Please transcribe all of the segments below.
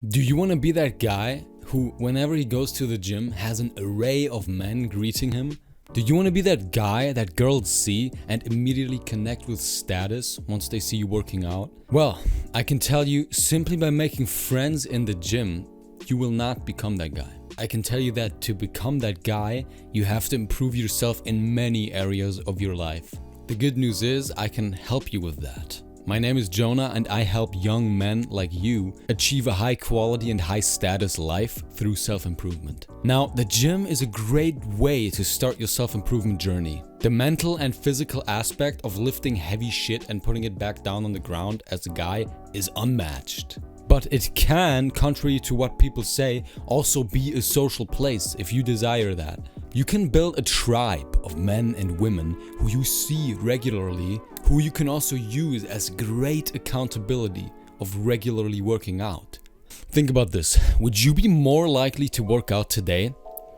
Do you want to be that guy who, whenever he goes to the gym, has an array of men greeting him? Do you want to be that guy that girls see and immediately connect with status once they see you working out? Well, I can tell you, simply by making friends in the gym, you will not become that guy. I can tell you that to become that guy, you have to improve yourself in many areas of your life. The good news is, I can help you with that. My name is Jonah and I help young men like you achieve a high quality and high status life through self-improvement. Now, the gym is a great way to start your self-improvement journey. The mental and physical aspect of lifting heavy shit and putting it back down on the ground as a guy is unmatched. But it can, contrary to what people say, also be a social place if you desire that. You can build a tribe of men and women who you see regularly, who you can also use as great accountability of regularly working out. Think about this. Would you be more likely to work out today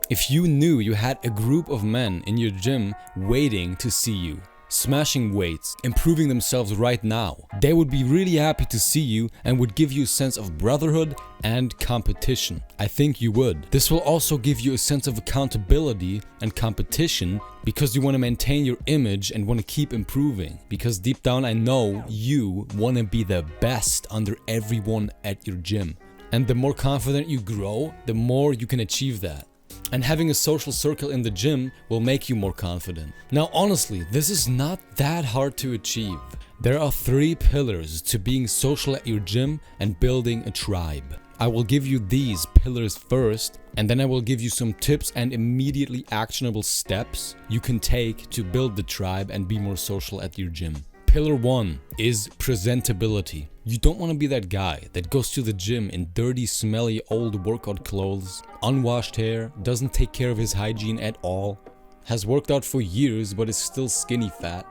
if you knew you had a group of men in your gym waiting to see you? Smashing weights, improving themselves right now. They would be really happy to see you and would give you a sense of brotherhood and competition. I think you would. This will also give you a sense of accountability and competition because you want to maintain your image and want to keep improving. Because deep down I know you want to be the best under everyone at your gym. And the more confident you grow, the more you can achieve that. And having a social circle in the gym will make you more confident. Now honestly, this is not that hard to achieve. There are 3 pillars to being social at your gym and building a tribe. I will give you these pillars first, and then I will give you some tips and immediately actionable steps you can take to build the tribe and be more social at your gym. Pillar 1 is presentability. You don't want to be that guy that goes to the gym in dirty, smelly, old workout clothes, unwashed hair, doesn't take care of his hygiene at all, has worked out for years but is still skinny fat,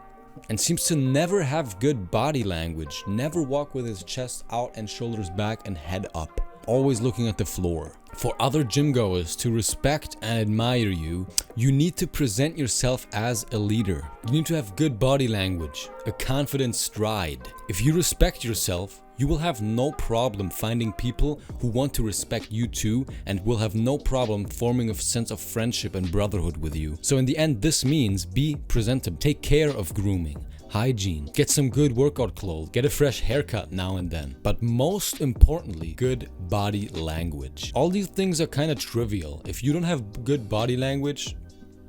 and seems to never have good body language, never walk with his chest out and shoulders back and head up, always looking at the floor. For other gym goers to respect and admire you, you need to present yourself as a leader. You need to have good body language, a confident stride. If you respect yourself, you will have no problem finding people who want to respect you too and will have no problem forming a sense of friendship and brotherhood with you. So in the end, this means be presentable. Take care of grooming, hygiene, get some good workout clothes, get a fresh haircut now and then. But most importantly, good body language. All these things are kind of trivial. If you don't have good body language,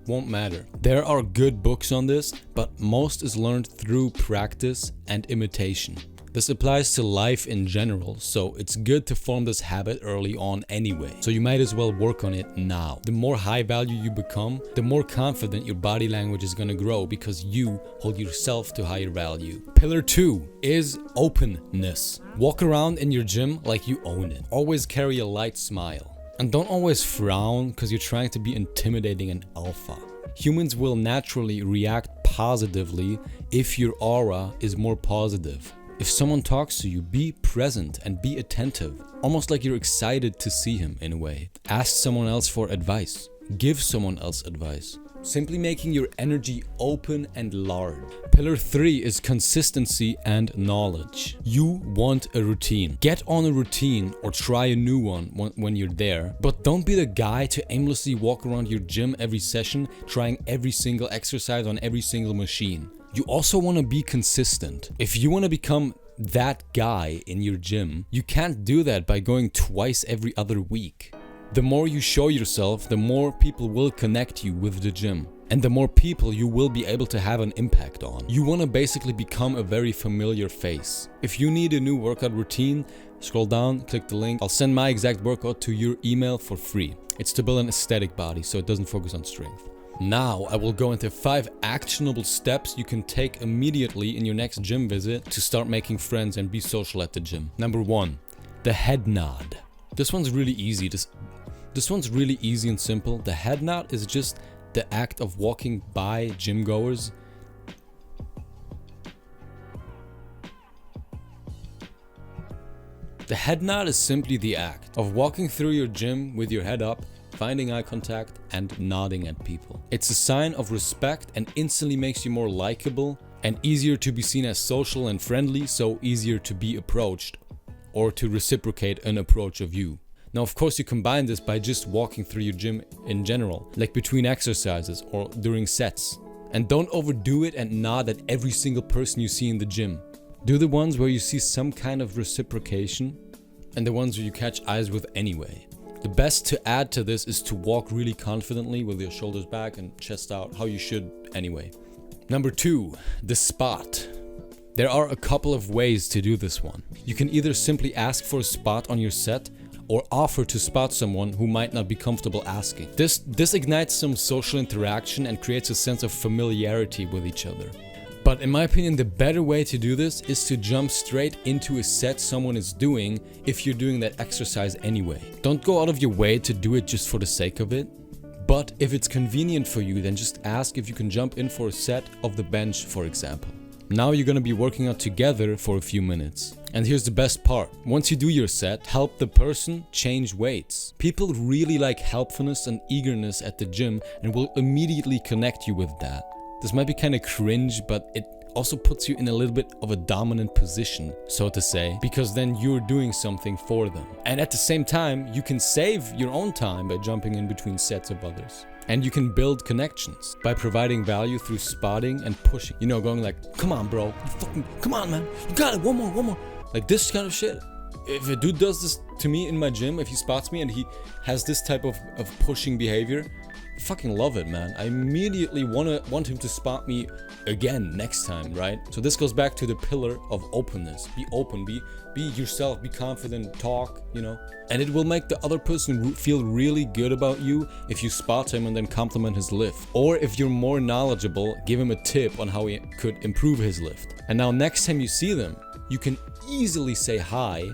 won't matter. There are good books on this, but most is learned through practice and imitation. This applies to life in general, so it's good to form this habit early on anyway. So you might as well work on it now. The more high value you become, the more confident your body language is gonna grow because you hold yourself to higher value. Pillar 2 is openness. Walk around in your gym like you own it. Always carry a light smile. And don't always frown because you're trying to be intimidating and alpha. Humans will naturally react positively if your aura is more positive. If someone talks to you, be present and be attentive, almost like you're excited to see him in a way. Ask someone else for advice. Give someone else advice. Simply making your energy open and large. Pillar 3 is consistency and knowledge. You want a routine. Get on a routine or try a new one when you're there, but don't be the guy to aimlessly walk around your gym every session, trying every single exercise on every single machine. You also want to be consistent. If you want to become that guy in your gym, you can't do that by going twice every other week. The more you show yourself, the more people will connect you with the gym. And the more people you will be able to have an impact on. You want to basically become a very familiar face. If you need a new workout routine, scroll down, click the link. I'll send my exact workout to your email for free. It's to build an aesthetic body, so it doesn't focus on strength. Now I will go into 5 actionable steps you can take immediately in your next gym visit to start making friends and be social at the gym. Number 1, the head nod. This one's really easy. This one's really easy and simple. The head nod is just the act of walking by gym goers. The head nod is simply the act of walking through your gym with your head up, finding eye contact and nodding at people. It's a sign of respect and instantly makes you more likable and easier to be seen as social and friendly, so easier to be approached or to reciprocate an approach of you. Now, of course, you combine this by just walking through your gym in general, like between exercises or during sets. And don't overdo it and nod at every single person you see in the gym. Do the ones where you see some kind of reciprocation and the ones where you catch eyes with anyway. The best to add to this is to walk really confidently with your shoulders back and chest out, how you should anyway. Number 2, the spot. There are a couple of ways to do this one. You can either simply ask for a spot on your set or offer to spot someone who might not be comfortable asking. This ignites some social interaction and creates a sense of familiarity with each other. But in my opinion, the better way to do this is to jump straight into a set someone is doing if you're doing that exercise anyway. Don't go out of your way to do it just for the sake of it. But if it's convenient for you, then just ask if you can jump in for a set of the bench, for example. Now you're gonna be working out together for a few minutes. And here's the best part. Once you do your set, help the person change weights. People really like helpfulness and eagerness at the gym and will immediately connect you with that. This might be kind of cringe, but it also puts you in a little bit of a dominant position, so to say, because then you're doing something for them. And at the same time, you can save your own time by jumping in between sets of others. And you can build connections by providing value through spotting and pushing. You know, going like, come on, bro. Come on, man. You got it. One more. Like this kind of shit. If a dude does this to me in my gym, if he spots me and he has this type of pushing behavior, I fucking love it, man. I immediately want him to spot me again next time, right? So this goes back to the pillar of openness. Be open, be yourself, be confident, talk, you know. And it will make the other person feel really good about you if you spot him and then compliment his lift. Or if you're more knowledgeable, give him a tip on how he could improve his lift. And now next time you see them, you can easily say hi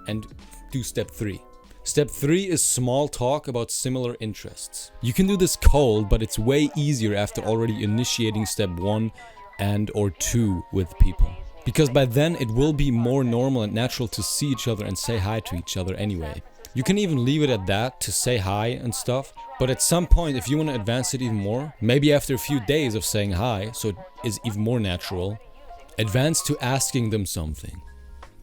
and do step 3. Step 3 is small talk about similar interests. You can do this cold, but it's way easier after already initiating step 1 and or 2 with people. Because by then it will be more normal and natural to see each other and say hi to each other anyway. You can even leave it at that, to say hi and stuff, but at some point if you want to advance it even more, maybe after a few days of saying hi, so it is even more natural, advance to asking them something.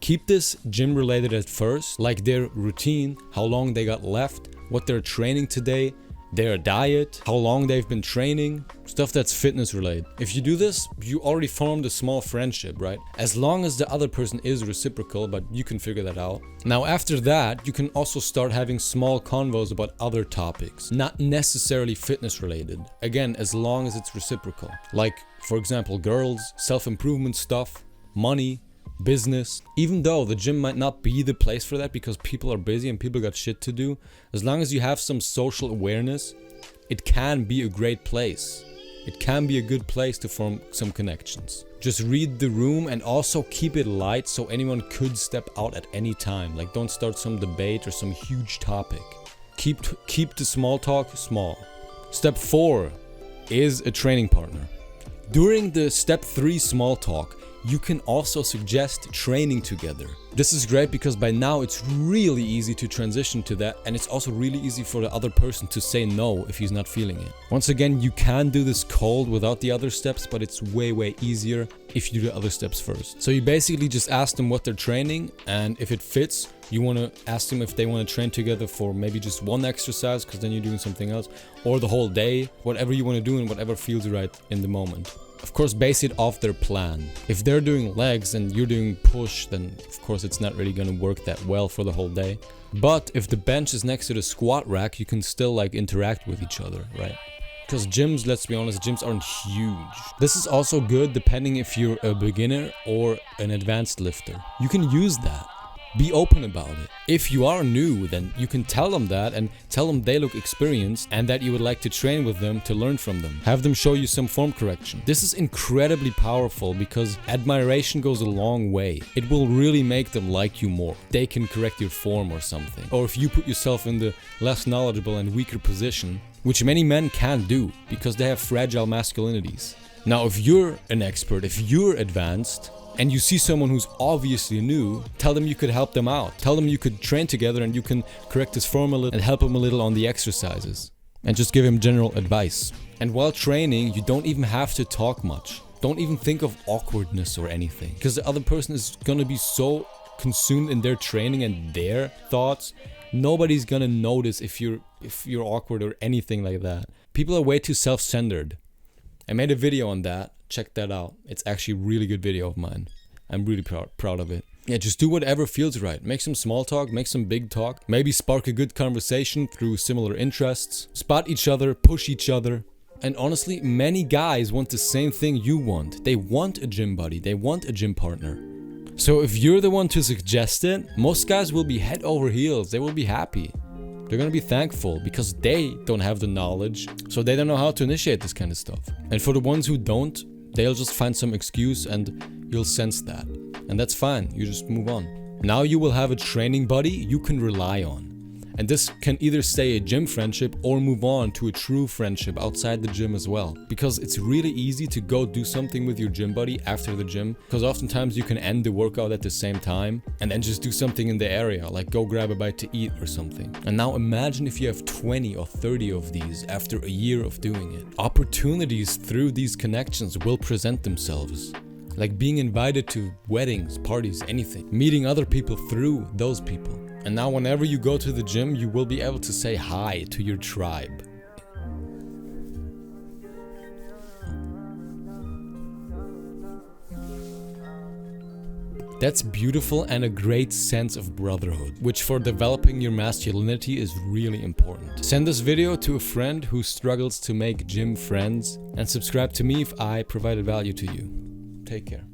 Keep this gym related at first, like their routine, how long they got left, what they're training today, their diet, how long they've been training, stuff that's fitness related. If you do this, you already formed a small friendship, right? As long as the other person is reciprocal, but you can figure that out. Now after that, you can also start having small convos about other topics, not necessarily fitness related. Again, as long as it's reciprocal. Like, for example, girls, self-improvement stuff, money, business. Even though the gym might not be the place for that because people are busy and people got shit to do, as long as you have some social awareness, it can be a great place. It can be a good place to form some connections. Just read the room and also keep it light so anyone could step out at any time. Like, don't start some debate or some huge topic. Keep the small talk small. Step 4 is a training partner. During the step 3 small talk, you can also suggest training together. This is great because by now it's really easy to transition to that, and it's also really easy for the other person to say no if he's not feeling it. Once again, you can do this cold without the other steps, but it's way easier if you do the other steps first. So you basically just ask them what they're training, and if it fits, you want to ask them if they want to train together for maybe just one exercise because then you're doing something else, or the whole day, whatever you want to do and whatever feels right in the moment. Of course, base it off their plan. If they're doing legs and you're doing push, then of course it's not really gonna work that well for the whole day. But if the bench is next to the squat rack, you can still like interact with each other, right? Because gyms, let's be honest, gyms aren't huge. This is also good depending if you're a beginner or an advanced lifter. You can use that. Be open about it. If you are new, then you can tell them that and tell them they look experienced and that you would like to train with them to learn from them. Have them show you some form correction. This is incredibly powerful because admiration goes a long way. It will really make them like you more. They can correct your form or something. Or if you put yourself in the less knowledgeable and weaker position, which many men can't do because they have fragile masculinities. Now, if you're an expert, if you're advanced, and you see someone who's obviously new, tell them you could help them out. Tell them you could train together and you can correct his form a little and help him a little on the exercises. And just give him general advice. And while training, you don't even have to talk much. Don't even think of awkwardness or anything. Because the other person is gonna be so consumed in their training and their thoughts, nobody's gonna notice if you're awkward or anything like that. People are way too self-centered. I made a video on that. Check that out. It's actually a really good video of mine. I'm really proud of it. Yeah, just do whatever feels right. Make some small talk, make some big talk. Maybe spark a good conversation through similar interests. Spot each other, push each other. And honestly, many guys want the same thing you want. They want a gym buddy. They want a gym partner. So if you're the one to suggest it, most guys will be head over heels. They will be happy. They're gonna be thankful because they don't have the knowledge, so they don't know how to initiate this kind of stuff. And for the ones who don't, they'll just find some excuse and you'll sense that. And that's fine, you just move on. Now you will have a training buddy you can rely on. And this can either stay a gym friendship or move on to a true friendship outside the gym as well. Because it's really easy to go do something with your gym buddy after the gym. Because oftentimes you can end the workout at the same time and then just do something in the area, like go grab a bite to eat or something. And now imagine if you have 20 or 30 of these after a year of doing it. Opportunities through these connections will present themselves. Like being invited to weddings, parties, anything. Meeting other people through those people. And now whenever you go to the gym, you will be able to say hi to your tribe. That's beautiful and a great sense of brotherhood, which for developing your masculinity is really important. Send this video to a friend who struggles to make gym friends and subscribe to me if I provided value to you. Take care.